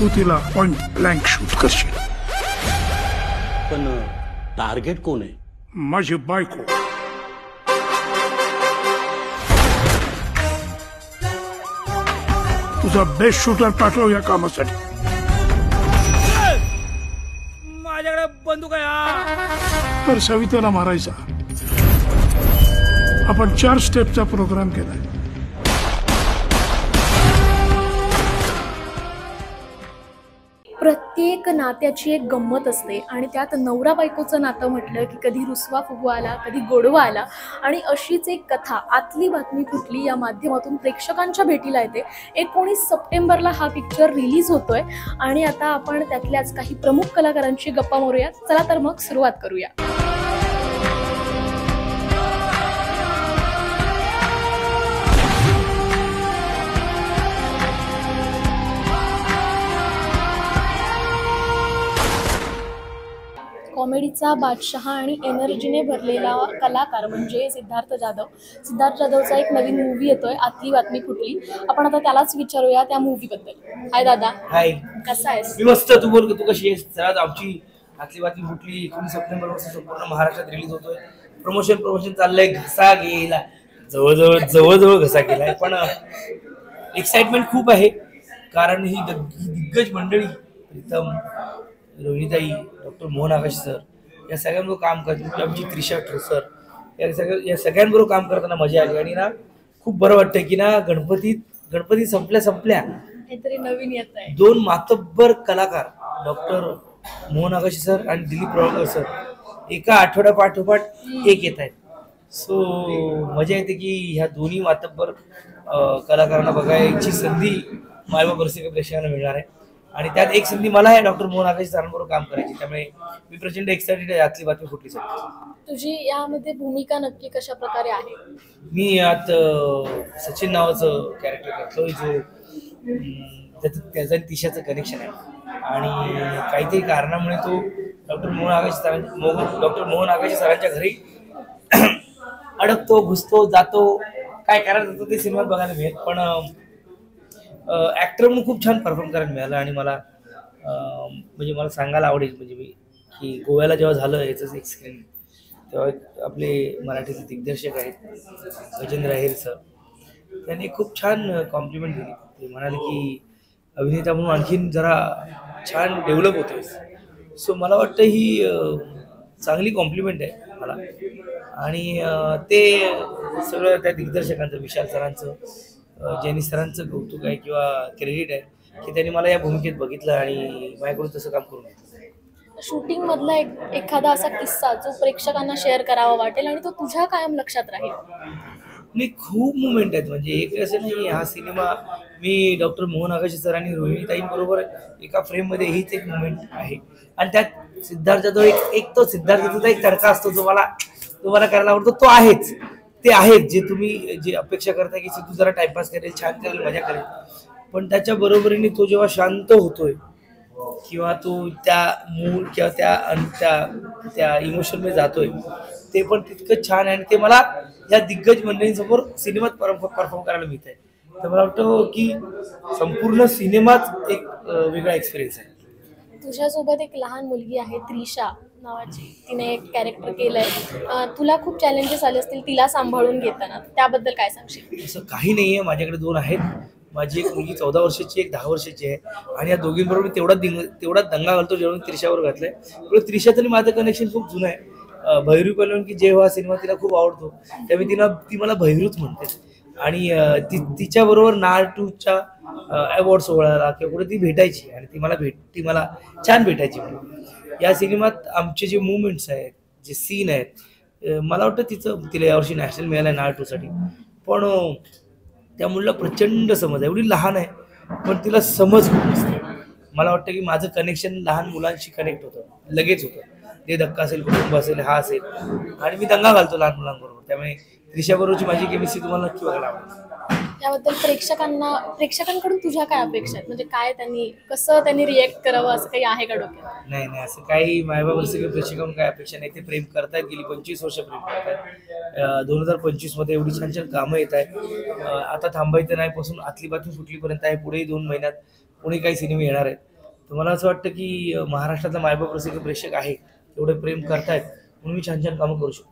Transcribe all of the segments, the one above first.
तू तिला point blank shoot करशील. पण टार्गेट कोण आहे? माझी बायको. तुझा बेस्ट शूटर पाठव या कामासाठी. माझ्याकडे बंदूक आहे. तर सवितेला मारायचा. आपण 4 स्टेपचा प्रोग्राम केलाय. प्रत्येक नात्याची एक गंमत असते आणि त्यात नवरा बायकोचं नातं म्हटलं की कधी रुसवा फुगवा आला, कधी गोडवा आला. आणि अशीच एक कथा आतली बातमी फुटली या माध्यमातून प्रेक्षकांच्या भेटीला येते. 19 सप्टेंबरला हा पिक्चर रिलीज होतोय आणि आता आपण त्यातल्याच काही प्रमुख कलाकारांची गप्पा मारूया. चला तर मग सुरुवात करूया. कॉमेडीचा बादशहा आणि एनर्जीने भरलेला कलाकार म्हणजे सिद्धार्थ जाधव. सिद्धार्थ जाधवचा एक नवीन मूवी येतोय, आतली बातमी फुटली. आपण आता त्यालाच विचारूया त्या मूवीबद्दल. हाय दादा. हाय, कसा आहेस? मी मस्त. तू बोल, तू कशी आहेस? चला, आमची आतली बातमी फुटली 19 सप्टेंबर पासून संपूर्ण महाराष्ट्रात रिलीज होतोय. प्रमोशन चाललंय. घसा गेला, जवळजवळ घसा गेलाय. पण एक्साइटमेंट खूप आहे कारण ही दिग्गज मंडळी, प्रीतम, रोहिणीताई, डॉक्टर मोहन आकाश सर या सगळ्यांबरोबर काम करते. आमची त्रिशा ठोसर या सगळ्यांबरोबर काम करताना मजा आली. आणि ना खूप बरं वाटतंय की ना गणपती संपल्या काहीतरी नवीन येत आहे. 2 मातब्बर कलाकार डॉक्टर मोहन आकाश सर आणि दिलीप प्रभाकर सर एका आठवड्यापाठोपाठ एक येत आहेत. सो मजा येते की ह्या दोन्ही मातब्बर कलाकारांना बघायची संधी मायबा बरसे प्रेक्षकांना मिळणार आहे. आणि त्यात एक संधी मला आहे डॉक्टर मोहन आकाश सरांबरोबर काम करायची. त्यामुळे मी प्रचंड एक्साइटेड आहे आतली बातमी फुटलीसाठी. तुझी यामध्ये भूमिका नक्की कशा प्रकारे आहे? मी यात सचिन नावाचं कॅरेक्टर करतोय जो त्याचं तिशाचं कनेक्शन आहे. आणि काहीतरी कारणामुळे तो डॉक्टर मोहन आकाश सरांच्या घरी अडकतो, घुसतो, जातो. काय करायचं होतं ते सिनेमात बघायला मिळेल. पण ऍक्टर म्हणून खूप छान परफॉर्म करायला मिळालं. आणि मला म्हणजे मला सांगायला आवडेल म्हणजे मी की गोव्याला जेव्हा झालं याचं एक स्क्रीन, तेव्हा आपले मराठीचे दिग्दर्शक आहेत गजेंद्र अहिर सर, त्यांनी खूप छान कॉम्प्लिमेंट दिली. ते म्हणाले की अभिनेता म्हणून आणखीन जरा छान डेव्हलप होतोय. सो मला वाटतं ही चांगली कॉम्प्लिमेंट आहे मला. आणि ते सगळं त्या दिग्दर्शकांचं, विशाल सरांचं, जेनी सरांचं कौतुक आहे किंवा क्रेडिट आहे की त्यांनी मला या भूमिकेत बघितलं आणि माझ्याकडून तसं काम करून घेतलं. शूटिंग मधला एखादा असा किस्सा जो प्रेक्षकांना शेअर करावा वाटेल आणि तो तुझ्या कायम लक्षात राहील? नाही, खूप मुवमेंट आहेत. म्हणजे एक असं नाही, हा सिनेमा मी डॉक्टर मोहन आकाश सर आणि रोहिणीताईंबरोबर एका फ्रेममध्ये हीच एक मुवमेंट आहे. आणि त्यात सिद्धार्थचा तो सिद्धार्थचा एक तडका असतो जो मला करायला आवडतो. तो आहेच, ते आहेत जे तुम्ही जे अपेक्षा करताय की सिद्धू जरा टाइमपास करेल, छान करेल, मजा करेल. पण त्याच्या बरोबरीने तो जेव्हा शांत होतोय किंवा तो त्या मूड किंवा त्या इमोशनमध्ये जातोय, ते पण तितकं छान आहे. आणि ते मला या दिग्गज मंडळींसमोर सिनेमात परफॉर्म करायला मिळत आहे. तर मला वाटतं की संपूर्ण सिनेमाच एक वेगळा एक्सपिरियन्स आहे. तुझ्यासोबत एक लहान मुलगी आहे त्रिशा नावाची, तिने एक कॅरेक्टर केलंय. तुला खूप चॅलेंजेस आले असतील तिला सांभाळून घेताना, त्याबद्दल काय सांगशील? असं काही नाहीये. माझ्याकडे 2 आहेत. माझी एक मुलगी 14 वर्षाची, एक 10 वर्षाची आहे. आणि या दोघींबरोबर मी तेवढा दंगा घालतो जेव्हा मी त्रिशावर घातलाय. त्रिशाचं आणि माझं कनेक्शन खूप जुनं आहे. भैरू पहलवान की जेव्हा सिनेमा तिला खूप आवडतो, त्यामुळे ती मला भैरूच म्हणते. आणि तिच्याबरोबर नाळ 2च्या अवॉर्ड सोहळ्याला किंवा कुठे ती भेटायची आणि ती मला छान भेटायची. या सिनेमात आमचे जे मुवमेंट्स आहेत, जे सीन आहेत, मला वाटतं तिला यावर्षी नॅशनल मिळालं नाळ 2साठी. पण त्या मुलीला प्रचंड समज आहे. एवढी लहान आहे पण तिला समज खूप असते. मला वाटतं की माझं कनेक्शन लहान मुलांशी कनेक्ट होतं, लगेच होतं. ते धक्का असेल, कुटुंब असेल, हा असेल. आणि मी दंगा घालतो लहान मुलांबरोबर. त्यामुळे त्रिशाबरोबरची माझी केमिस्ट्री तुम्हाला नक्की बघायला आवडेल. त्याबद्दल प्रेक्षकांकडून तुझ्या काय अपेक्षा आहेत? म्हणजे कसं त्यांनी रिएक्ट करावं असं काही आहे का डोक्यात? नाही, असं काही मायबाप प्रेक्षकांकडून काय अपेक्षा नाही. ते प्रेम करतायत, गेली 25 वर्ष प्रेम करतायत. 2025 मध्ये एवढी छान छान कामं येत आहेत. आता थांबायचं नाही पासून आतली बातमी फुटलीपर्यंत आहे. पुढेही 2 महिन्यात पुणे काही सिनेमे येणार आहेत. तर मला असं वाटतं की महाराष्ट्रातला मायबाप रसिक प्रेक्षक आहे, एवढे प्रेम करतायत म्हणून मी छान छान कामं करू शकतो.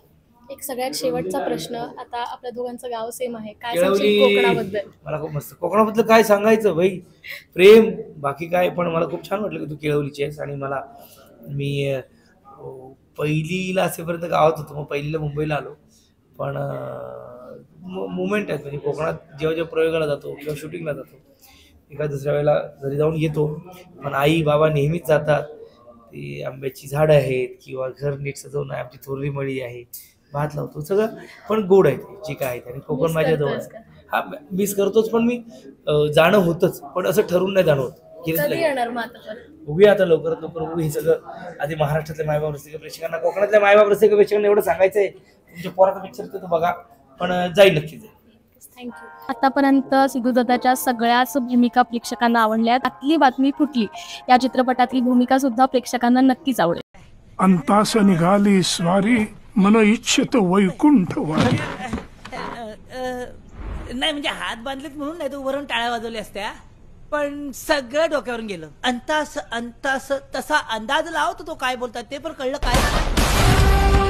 एक सगळ्यात शेवटचा प्रश्न, आता आपल्या दोघांचं गाव सेम आहे, काय सांगशील केळवली कोकणाबद्दल? मला खूप मस्त. कोकणाबद्दल काय सांगायचं भाई, प्रेम बाकी काय, पण मला खूप छान वाटलं की तू केळवलीची आहेस. आणि मी पहिलीला असेपर्यंत गावात होतो, मग पहिलीला मुंबईला आलो. पण मुवमेंट आहेत, म्हणजे कोकणात जेव्हा जेव्हा प्रयोगाला जातो किंवा शूटिंगला जातो, एका दुसऱ्या वेळेला घरी जाऊन येतो, पण आई बाबा नेहमीच जातात. ती आंब्याची झाडं आहेत किंवा घर नीट सजवणं, आमची थोरली मळी आहे, भात लावतो, सगळं पण गोड आहे ते जे काय आहे. आणि कोकण Miss माझ्या जवळ करतोयस आहे. का? हा मिस करतोच, पण मी जाणं होतच, पण असं ठरवून नाही जाणं होत. गेलंच कधी लगेच. येणार मग आता परत? बघूया आता लवकरात लवकर बघू हे सगळं. आधी महाराष्ट्रातल्या मायबाप रसिक प्रेक्षकांना, कोकणातल्या मायबाप रसिक प्रेक्षकांना एवढं सांगायचंय, तुमच्या पोराचा पिक्चर तर बघा, पण जाईल, नक्की जाईल. थँक्यू. आतापर्यंत सिद्धूदादाच्या सगळ्याच भूमिका प्रेक्षकांना आवडल्या. त्यातली बातमी फुटली या चित्रपटातली भूमिका सुद्धा प्रेक्षकांना नक्कीच आवडेल. अंतास निघाली स्वारी मन इच्छित वैकुंठ वारी. नाही म्हणजे हात बांधलेत म्हणून नाही तर उभारून टाळ्या वाजवल्या असत्या, पण सगळं डोक्यावरून गेलं. अंतास अंतास तसा अंदाज लावतो तो काय बोलतात ते पण कळलं काय.